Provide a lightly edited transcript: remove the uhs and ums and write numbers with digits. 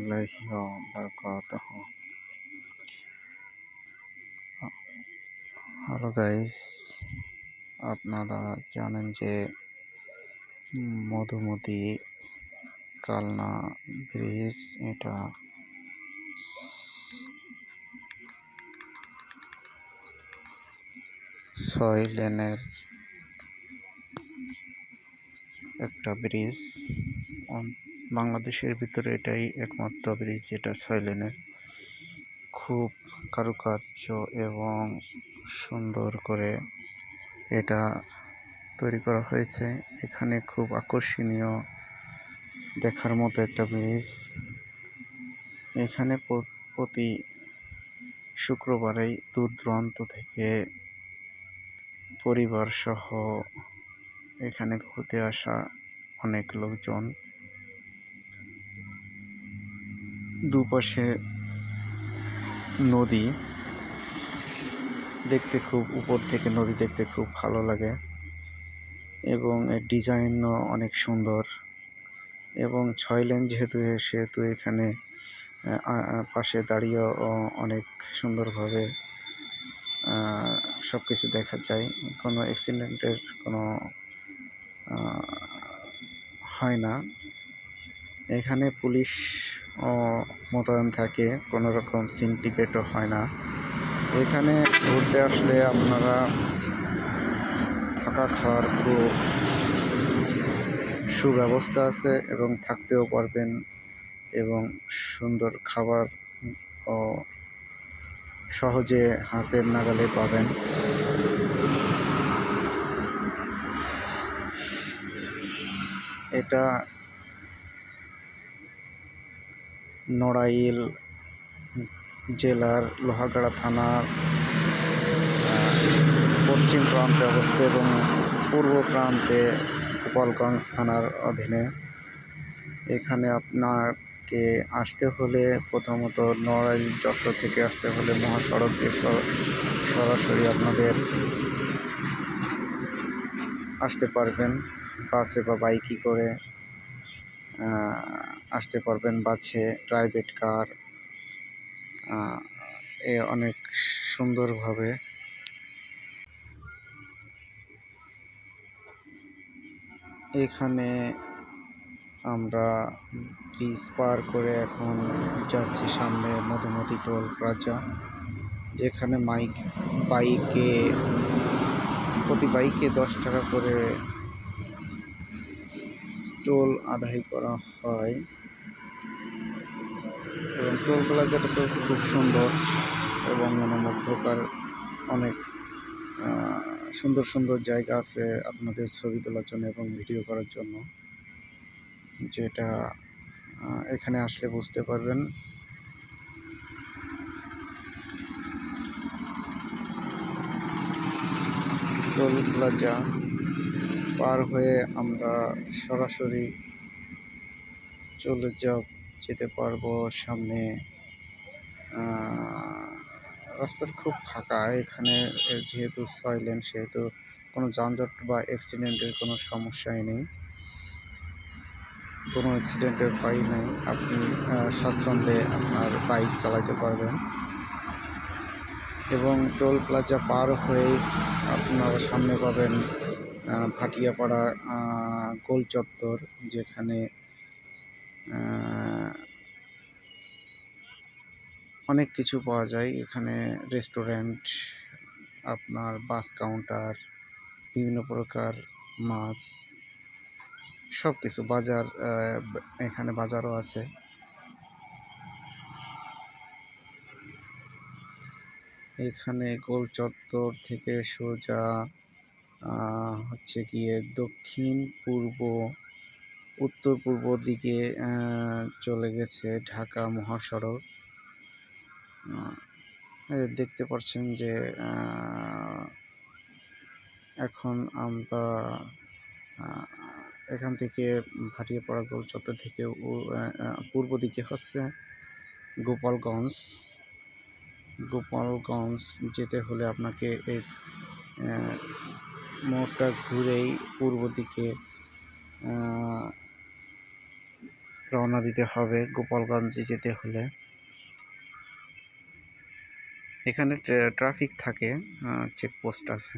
রহমতুল্লাহি ওয়া বারাকাতুহু। হ্যালো গাইস, আপনারা জানেন যে মধুমতি কালনা ব্রিজ এটা 6 লেনের একটা ব্রিজ। বাংলাদেশের ভিতরে এটাই একমাত্র ব্রিজ যেটা 6 লেনের। খুব কারুকার্য এবং সুন্দর করে এটা তৈরি করা হয়েছে। এখানে খুব আকর্ষণীয় দেখার মতো একটা ব্রিজ। এখানে প্রতি শুক্রবারেই দূর দূরান্ত থেকে পরিবার সহ এখানে ঘুরতে আসা অনেক লোকজন। দুপাশে নদী, দেখতে খুব উপর থেকে নদী দেখতে খুব ভালো লাগে এবং এর ডিজাইনও অনেক সুন্দর। এবং 6 লেন সেহেতু এখানে পাশে দাঁড়িয়েও অনেক সুন্দরভাবে সব কিছু দেখা যায়। কোনো অ্যাক্সিডেন্টের কোনো হয় না। এখানে পুলিশ মোতায়েন থাকে, কোনো রকম সিন্ডিকেটও হয় না। এখানে ঘুরতে আসলে আপনারা থাকা খাওয়ার খুব সুব্যবস্থা আছে এবং থাকতেও পারবেন এবং সুন্দর খাবার ও সহজে হাতের নাগালে পাবেন। এটা নড়াইল জেলার লোহাগাড়া থানার পশ্চিম প্রান্তে অবস্থিত এবং পূর্ব প্রান্তে গোপালগঞ্জ থানার অধীনে। এখানে আপনাকে আসতে হলে প্রথমত নড়াইল যশোর থেকে আসতে হলে মহাসড়ক দিয়ে সরাসরি আপনাদের আসতে পারবেন। বাসে বা বাইকে করে আসতে পারবেন, বাসে, প্রাইভেট কার অনেক সুন্দরভাবে। এখানে আমরা ব্রিজ পার করে এখন যাচ্ছি সামনে মধুমতি টোল প্লাজা, যেখানে প্রতি বাইকে 10 টাকা করে টোল আদায় করা হয়। এবং টোল প্লাজাটা তো খুব সুন্দর এবং মনোমুগ্ধকর। অনেক সুন্দর সুন্দর জায়গা আছে আপনাদের ছবি তোলার জন্য এবং ভিডিও করার জন্য, যেটা এখানে আসলে বুঝতে পারবেন। টোল প্লাজা পার হয়ে আমরা সরাসরি যেতে পারবো সামনে। রাস্তার খুব ফাঁকা এখানে, যেহেতু 6 লেন সেহেতু কোনো যানজট বা অ্যাক্সিডেন্টের কোনো সমস্যাই নেই, কোনো অ্যাক্সিডেন্টের ভয় নেই। আপনি স্বাচ্ছন্দ্যে আপনার বাইক চালাতে পারবেন। এবং টোল প্লাজা পার হয়েই আপনারা সামনে পাবেন ভাটিয়াপাড়া গোল চত্বর, যেখানে অনেক কিছু পাওয়া যায়। এখানে রেস্টুরেন্ট, আপনার বাস কাউন্টার, বিভিন্ন প্রকার মাছ, সব কিছু বাজার, এখানে বাজারও আছে। এখানে গোল চত্বর থেকে সোজা হচ্ছে গিয়ে দক্ষিণ পূর্ব উত্তর পূর্ব দিকে চলে গেছে ঢাকা মহাসড়ক। দেখতে পাচ্ছেন যে এখন আমরা এখান থেকে ভাটিয়াপাড়া গোল চত্বর থেকে পূর্ব দিকে হচ্ছে গোপালগঞ্জ যেতে হলে আপনাকে এই মোড়টা ঘুরেই পূর্ব দিকে রওনা দিতে হবে গোপালগঞ্জে যেতে হলে। এখানে ট্রাফিক থাকে, চেকপোস্ট আছে।